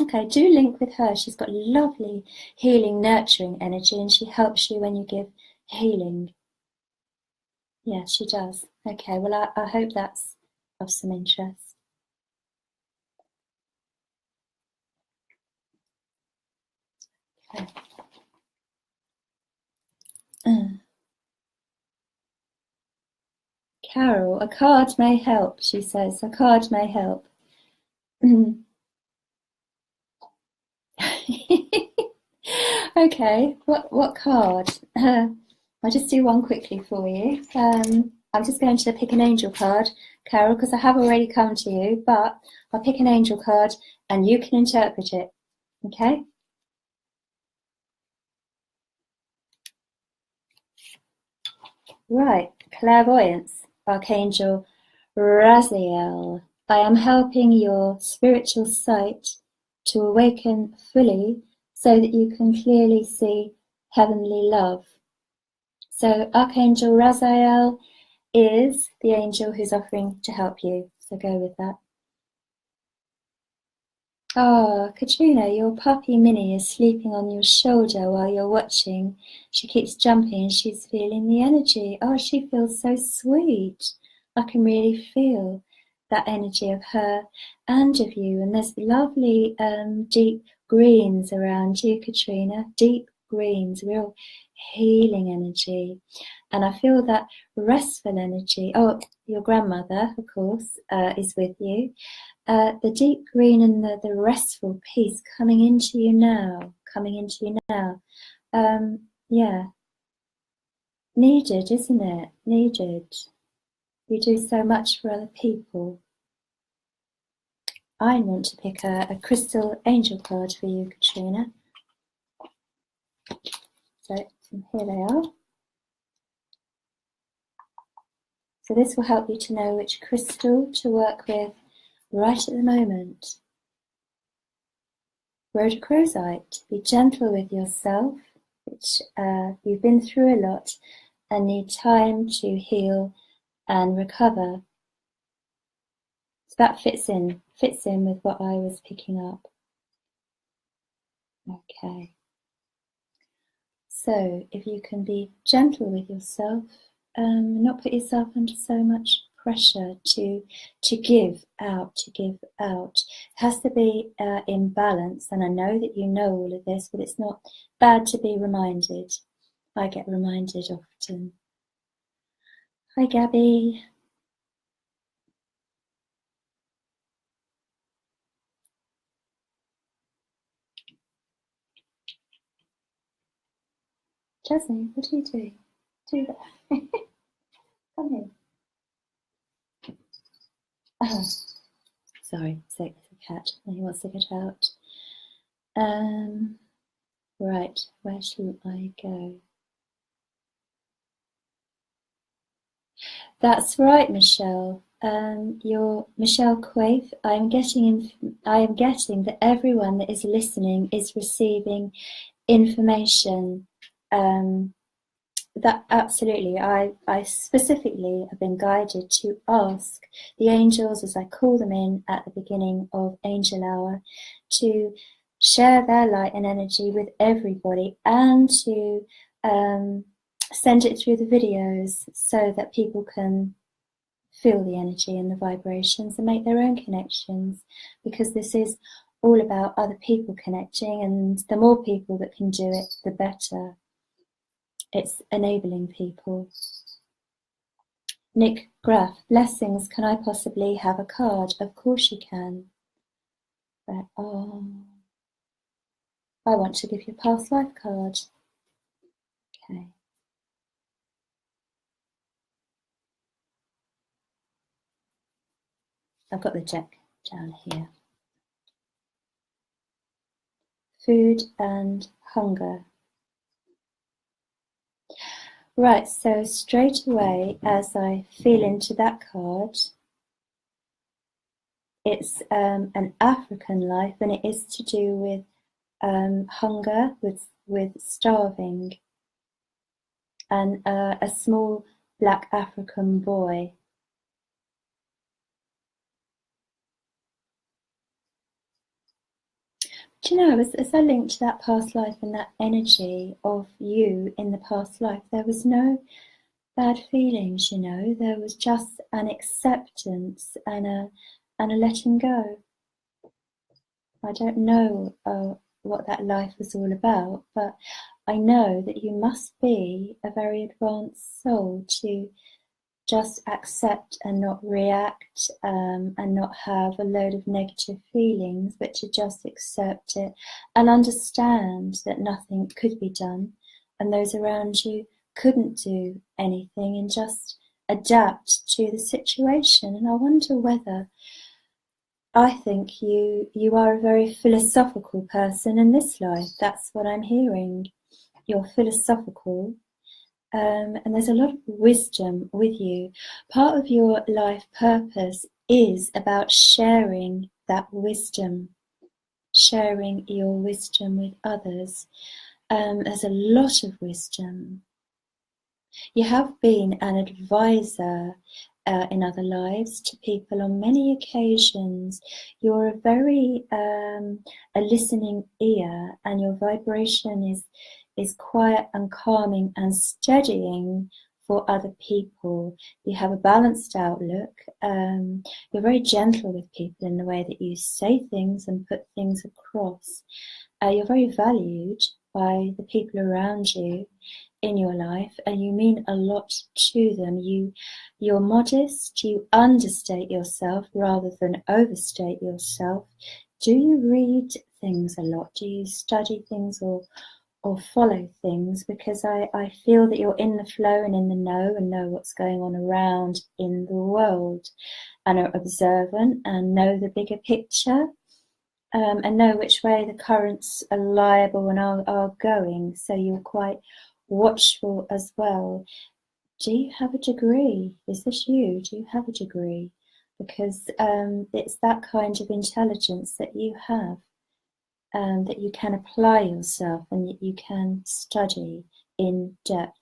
Okay, do link with her. She's got lovely healing, nurturing energy, and she helps you when you give healing. Yeah, she does. Okay, well, I hope that's of some interest. Okay. Carol, a card may help, she says. A card may help. Okay, what card? I'll just do one quickly for you. I'm just going to pick an angel card, Carol, because I have already come to you, but I'll pick an angel card and you can interpret it, okay? Right, clairvoyance, Archangel Raziel. I am helping your spiritual sight to awaken fully so that you can clearly see heavenly love. So Archangel Raziel is the angel who's offering to help you. So go with that. Ah, Katrina, your puppy Minnie is sleeping on your shoulder while you're watching. She keeps jumping and she's feeling the energy. Oh, she feels so sweet. I can really feel that energy of her and of you. And there's lovely deep greens around you, Katrina. Deep greens, real healing energy. And I feel that restful energy. Oh, your grandmother, of course, is with you. The deep green and the restful peace coming into you now. Yeah. Needed, isn't it? Needed. You do so much for other people. I want to pick a crystal angel card for you, Katrina. So here they are. So this will help you to know which crystal to work with right at the moment. Rhodochrosite. Be gentle with yourself, which you've been through a lot and need time to heal and recover. So that fits in with what I was picking up. Okay. So if you can be gentle with yourself, not put yourself under so much pressure to give out. It has to be in balance, and I know that you know all of this, but it's not bad to be reminded. I get reminded often. Hi, Gabby. Jasmine, what are you doing? Do that. Come here. Oh, sorry, it's a cat and he wants to get out. Right, where shall I go? That's right, Michelle. You're Michelle Quaife. I am getting that everyone that is listening is receiving information that absolutely, I specifically have been guided to ask the angels, as I call them in at the beginning of Angel Hour, to share their light and energy with everybody, and to send it through the videos so that people can feel the energy and the vibrations and make their own connections, because this is all about other people connecting, and the more people that can do it, the better. It's enabling people. Nick Graff, blessings, can I possibly have a card? Of course you can. But, I want to give you a past life card. Okay. I've got the deck down here. Food and hunger. Right, so straight away, as I feel into that card, it's an African life, and it is to do with hunger, with starving, and a small black African boy. Do you know, as I linked to that past life and that energy of you in the past life, there was no bad feelings, you know, there was just an acceptance and a letting go. I don't know what that life was all about, but I know that you must be a very advanced soul to just accept and not react, and not have a load of negative feelings, but to just accept it and understand that nothing could be done and those around you couldn't do anything, and just adapt to the situation. And I wonder whether, I think you are a very philosophical person in this life. That's what I'm hearing. You're philosophical. And there's a lot of wisdom with you. Part of your life purpose is about sharing that wisdom, sharing your wisdom with others. There's a lot of wisdom. You have been an advisor in other lives to people on many occasions. You're a very a listening ear, and your vibration is quiet and calming and steadying for other people. You have a balanced outlook. You're very gentle with people in the way that you say things and put things across. You're very valued by the people around you in your life, and you mean a lot to them. You're modest, you understate yourself rather than overstate yourself. Do you read things a lot? Do you study things or follow things? Because I feel that you're in the flow and in the know, and know what's going on around in the world, and are observant and know the bigger picture, and know which way the currents are liable and are going. So you're quite watchful as well. Do you have a degree? Is this you? Do you have a degree? Because it's that kind of intelligence that you have. That you can apply yourself and that you can study in depth.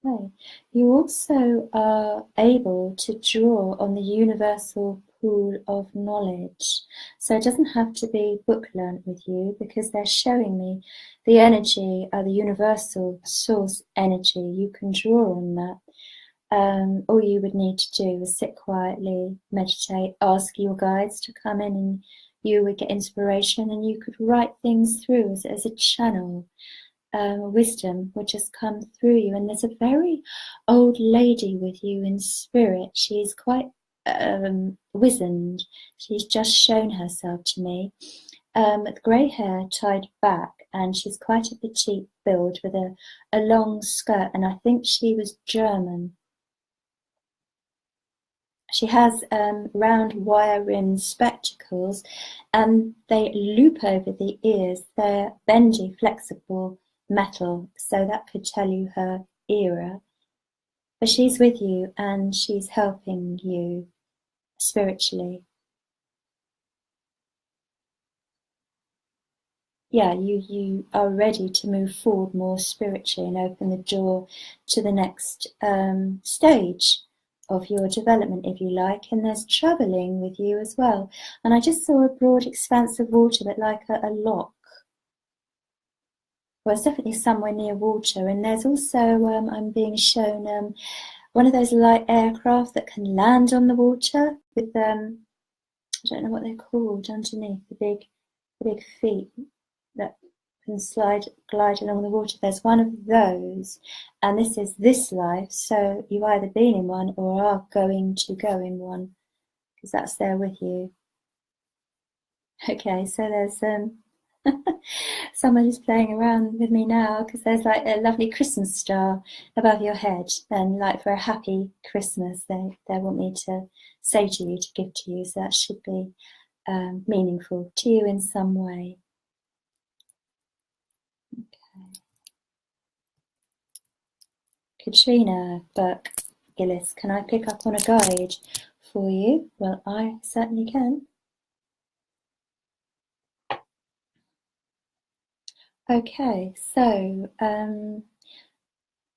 Okay. You also are able to draw on the universal pool of knowledge. So it doesn't have to be book learnt with you, because they're showing me the energy, the universal source energy. You can draw on that. All you would need to do is sit quietly, meditate, ask your guides to come in, and you would get inspiration, and you could write things through as a channel. Wisdom would just come through you. And there's a very old lady with you in spirit. She's quite wizened. She's just shown herself to me. With grey hair tied back, and she's quite a petite build with a long skirt, and I think she was German. She has round wire-rimmed spectacles, and they loop over the ears. They're bendy, flexible metal, so that could tell you her era. But she's with you, and she's helping you spiritually. yeah, you are ready to move forward more spiritually and open the door to the next stage of your development, if you like. And there's traveling with you as well. And I just saw a broad expanse of water, but like a lock. Well, it's definitely somewhere near water. And there's also, I'm being shown one of those light aircraft that can land on the water with, I don't know what they're called underneath, the big feet that can glide along the water. There's one of those, and this is this life, so you've either been in one or are going to go in one, because that's there with you. Okay, so there's someone who's playing around with me now, because there's like a lovely Christmas star above your head, and like for a happy Christmas they want me to say to you, to give to you, so that should be meaningful to you in some way. Katrina Burke Gillis, can I pick up on a guide for you? Well, I certainly can. Okay, so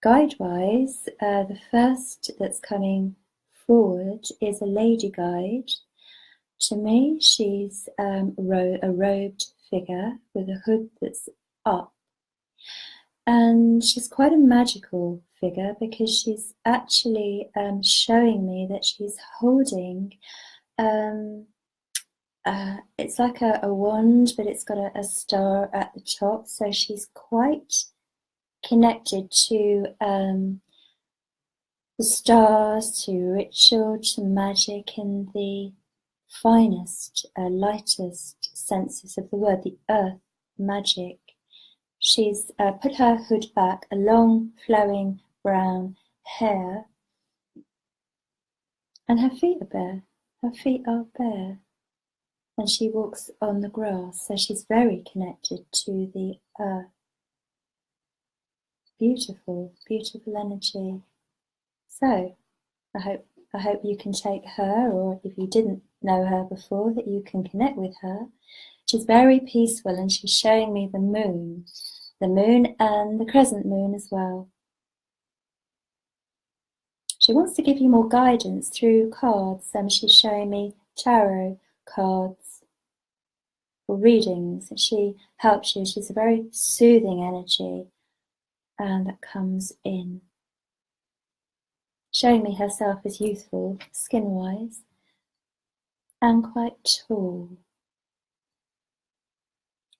guide-wise, the first that's coming forward is a lady guide. To me, she's a robed figure with a hood that's up. And she's quite a magical figure, because she's actually showing me that she's holding, it's like a wand, but it's got a star at the top. So she's quite connected to the stars, to ritual, to magic in the finest, lightest senses of the word, the earth magic. She's put her hood back, a long flowing brown hair, and her feet are bare. Her feet are bare, and she walks on the grass, so she's very connected to the earth. Beautiful, beautiful energy. So I hope you can take her, or if you didn't know her before, that you can connect with her. She's very peaceful, and she's showing me the moon and the crescent moon as well. She wants to give you more guidance through cards, and she's showing me tarot cards for readings. She helps you. She's a very soothing energy, and that comes in. Showing me herself as youthful, skin-wise, and quite tall.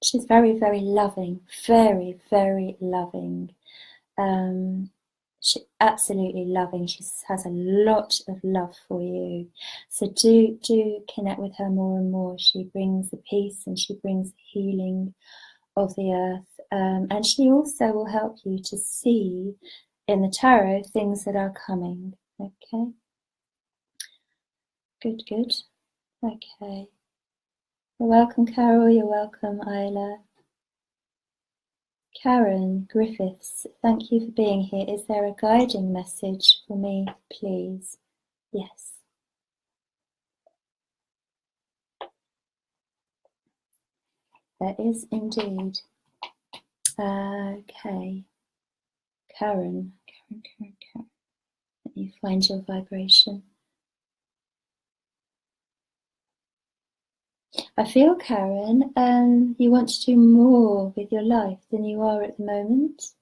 She's very, very loving, very, very loving. She absolutely loving. She has a lot of love for you. So do connect with her more and more. She brings the peace, and she brings the healing of the earth. And she also will help you to see in the tarot things that are coming. Okay. Good, good. Okay. You're welcome, Carol. You're welcome, Isla. Karen Griffiths, thank you for being here. Is there a guiding message for me, please? Yes. There is indeed. Okay. Karen. Let me find your vibration. I feel, Karen, you want to do more with your life than you are at the moment.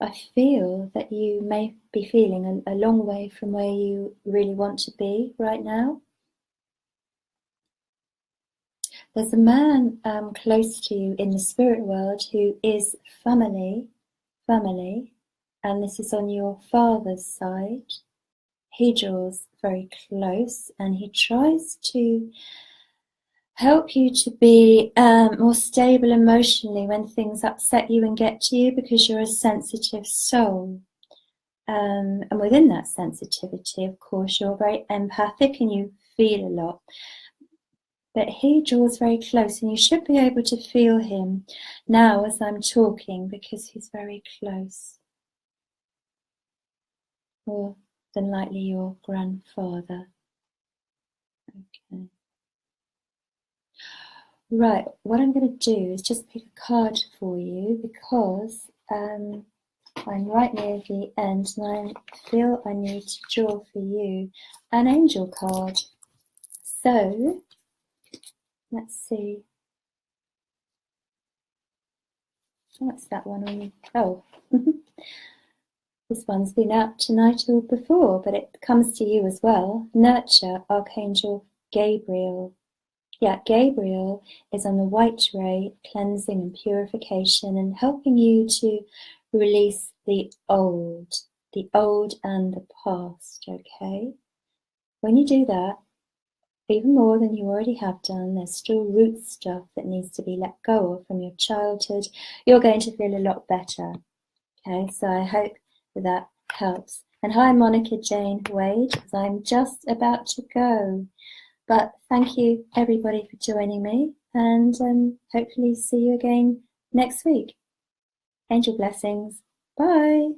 I feel that you may be feeling a long way from where you really want to be right now. There's a man close to you in the spirit world who is family, and this is on your father's side. He draws very close, and he tries to help you to be more stable emotionally when things upset you and get to you, because you're a sensitive soul. And within that sensitivity, of course, you're very empathic and you feel a lot. But he draws very close, and you should be able to feel him now as I'm talking, because he's very close. More than likely your grandfather. Okay. Right, what I'm going to do is just pick a card for you because I'm right near the end and I feel I need to draw for you an angel card. So, let's see. What's that one on? Oh, this one's been out tonight or before, but it comes to you as well. Nurture, Archangel Gabriel. Yeah, Gabriel is on the white ray, cleansing and purification and helping you to release the old and the past, okay? When you do that, even more than you already have done, there's still root stuff that needs to be let go of from your childhood. You're going to feel a lot better, okay? So I hope that helps. And hi, Monica Jane Wade, because I'm just about to go. But thank you, everybody, for joining me, and hopefully see you again next week. Angel blessings. Bye.